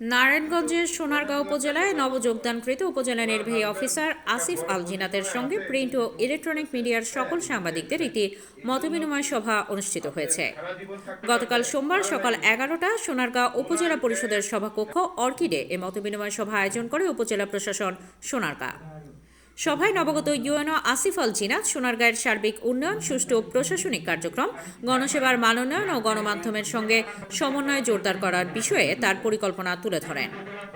নারায়ণগঞ্জের সোনারগাঁও উপজেলায় নবযোগদানকৃত উপজেলা নির্বাহী অফিসার আসিফ আল জিনাতের সঙ্গে প্রিন্ট ও ইলেকট্রনিক মিডিয়ার সকল সাংবাদিকদের একটি মতবিনিময় সভা অনুষ্ঠিত হয়েছে। গতকাল সোমবার সকাল 11টা সোনারগাঁও উপজেলা পরিষদের সভাকক্ষ অর্কিডে এ মতবিনিময় সভা আয়োজন করে উপজেলা প্রশাসন সোনারগাঁ। সভায় নবাগত ইউএনও আসিফ আল জিনাত সোনারগাঁয়ের সার্বিক উন্নয়ন, সুষ্ঠু প্রশাসনিক কার্যক্রম, গণসেবার মানোন্নয়ন ও গণমাধ্যমের সঙ্গে সমন্বয় জোরদার করার বিষয়ে তার পরিকল্পনা তুলে ধরেন।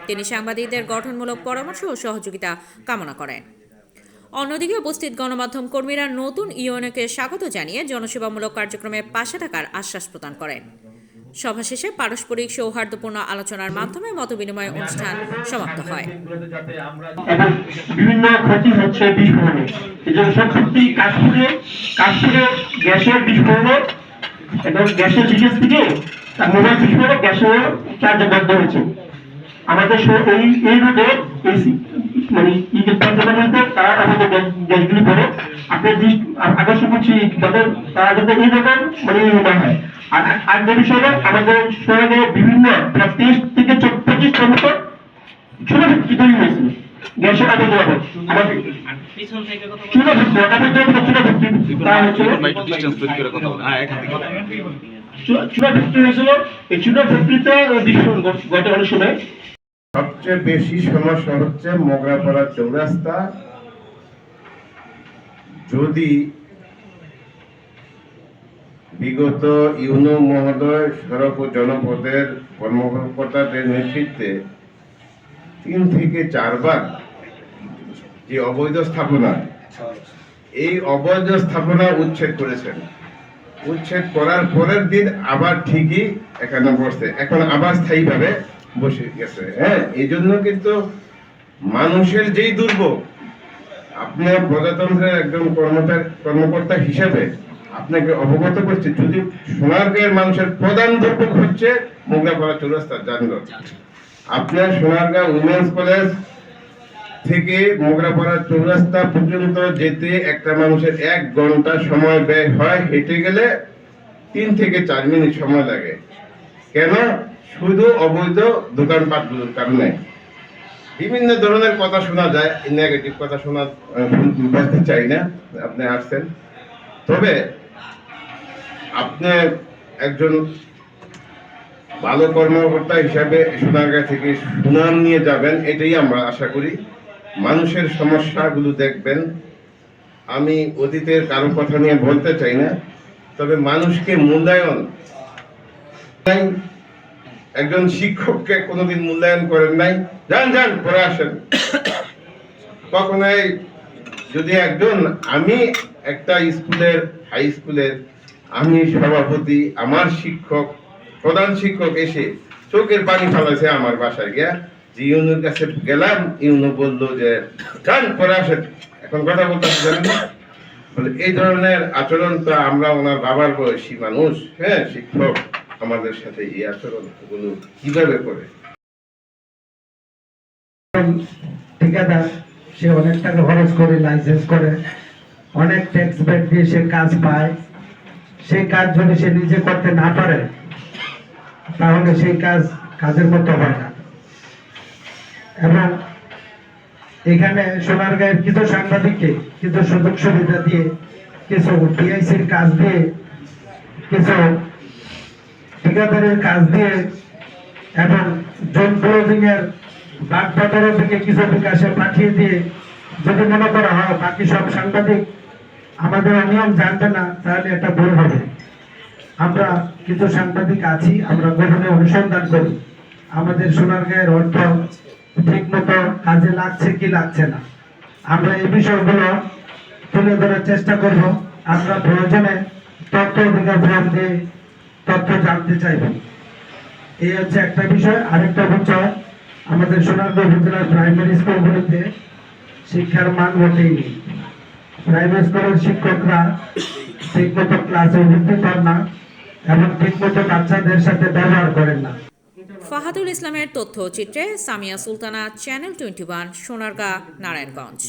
তিনি সাংবাদিকদের গঠনমূলক পরামর্শ ও সহযোগিতা কামনা করেন। অন্যদিকে উপস্থিত গণমাধ্যম কর্মীরা নতুন ইউএনওকে স্বাগত জানিয়ে জনসেবামূলক কার্যক্রমে পাশে থাকার আশ্বাস প্রদান করেন। সভা শেষে পারস্পরিক সৌহার্দ্যপূর্ণ আলোচনার মাধ্যমে মতবিনিময় অনুষ্ঠান সমাপ্ত হয়। বিভিন্ন ক্ষতি হচ্ছে বিস্ফোরণে, সত্যি কাশপুরে গ্যাসের বিস্ফোরণ এবং গ্যাসের লিকেজ থেকে মোবাইল বিস্ফোরণে গ্যাসের চার্জ বন্ধ হয়েছে। আমাদের এই রোডে মানে তারা আমাদের গ্যাসগুলি পরে আপনার আকর্ষ করছি যাদের তারা যাতে এই রকম মানে না হয়। আর যে বিষয়ে আমাদের শহরে বিভিন্ন 30 থেকে 25 মতো ছোট ফ্যাক্টরি তৈরি হয়েছে গ্যাসের আগে যাবে আমাদের ছোট ফ্যাক্টরি হয়েছিল। এই ছোট ফ্যাক্টরিতে বিস্ফোরণ ঘটে অনেক সময়। সবচেয়ে বেশি সমস্যা হচ্ছে মোগরাপাড়া চৌরাস্তা। যদি বিগত ইউনো মহোদয় সড়ক ও জনপদের কর্মকর্তাদের নেতৃত্বে 3 থেকে 4 বার যে অবৈধ স্থাপনা, এই অবৈধ স্থাপনা উচ্ছেদ করেছেন। উচ্ছেদ করার পরের দিন আবার ঠিকই এখানে বসছে, এখন আবার স্থায়ীভাবে বসে গেছে। হ্যাঁ, এই জন্য কিন্তু মানুষের যেই দুর্ভোগ, আপনার প্রজাতন্ত্রের একজন কর্মকর্তা হিসেবে আপনাকে অবগত করছে, যদি সোনারগাঁয়ের মানুষের প্রধান দুর্ভোগ হচ্ছে মোগরাপাড়া চৌরাস্তার যানজট। আপনার সোনারগাঁও উইমেন্স কলেজ থেকে মোগরাপাড়া চৌরাস্তা পর্যন্ত যেতে একটা মানুষের 1 ঘন্টা সময় ব্যয় হয়, হেঁটে গেলে 3 থেকে 4 মিনিট সময় লাগে। কেন? শুধু অবৈধ দোকানপাটগুলোর কারণে। বিভিন্ন ধরনের কথা শোনা যায়, নেগেটিভ কথা বলতে চাই না, আপনি আসছেন। তবে আপনি একজন ভালো কর্মকর্তা হিসাবে সোনারগাঁ থেকে সুনাম নিয়ে যাবেন, এটাই আমরা আশা করি। মানুষের সমস্যাগুলো দেখবেন। আমি অতীতের কারো কথা নিয়ে বলতে চাই না, তবে মানুষকে মূল্যায়ন, একজন শিক্ষককে কোনোদিন মূল্যায়ন করেন নাই। যান পরে আসেন। কখনোই যদি আমি একটা স্কুলের, হাই স্কুলের আমি সভাপতি, আমার শিক্ষক, প্রধান শিক্ষক এসে চোখের পানি ফেলাইছে আমার বাসায় গিয়া, যে ইউনুর কাছে গেলাম, ইউনু বললো যে যান পরে আসেন, এখন কথা বলতে জানেন না। এই ধরনের আচরণ তো আমরা ওনার বাবার বয়সী মানুষ, হ্যাঁ, শিক্ষক আমাদের সাথে এই আচরণ গুলো কিভাবে করে? ঠিকাদার সে অনেক টাকা খরচ করে, লাইসেন্স করে, অনেক ট্যাক্স ব্যাক দিয়ে সে কাজ পায়। সেই কাজ যদি সে নিজে করতে না পারে, তাহলে সেই কাজের মতো হয় না। এবং এখানে সোনারগাঁয়ের কিছু সাংবাদিককে কিছু সুযোগ সুবিধা দিয়ে, কিছু টিআইসির কাজ দিয়ে, কিছু ঠিকাদারের কাজ দিয়ে এবং জোন ক্লোজিং এর বাগবাজারের দিকে কিছু বিকাশে পাঠিয়ে দিয়ে যদি মনে করা হয় বাকি সব সাংবাদিক আমাদের নিয়ম জানবে না, তাহলে এটা ভুল হবে। আমরা কিছু সাংবাদিক আছি, আমরা গভীরে অনুসন্ধান করি আমাদের সোনারগাঁয়ের অর্থ ঠিক মতো কাজে লাগছে কি লাগছে না। আমরা এই বিষয়গুলো তুলে ধরার চেষ্টা করব। আমরা প্রয়োজনে তথ্য অধিকার ফর্ম দিয়ে তথ্য জানতে চাইব। এই হচ্ছে একটা বিষয়। আরেকটা বিষয়, আমাদের সোনারগাঁও উপজেলার প্রাইমারি স্কুলগুলিতে শিক্ষার মান মোটেই নেই। প্রাইমারি স্কুলের শিক্ষকরা ঠিকমতো ক্লাসে উপস্থিত হন না এবং ঠিকমতো বাচ্চাদের সাথে ব্যবহার করেন না। ফাহাদুল ইসলামের তথ্যচিত্রে সামিয়া সুলতানা, চ্যানেল 21, সোনারগাঁ, নারায়ণগঞ্জ।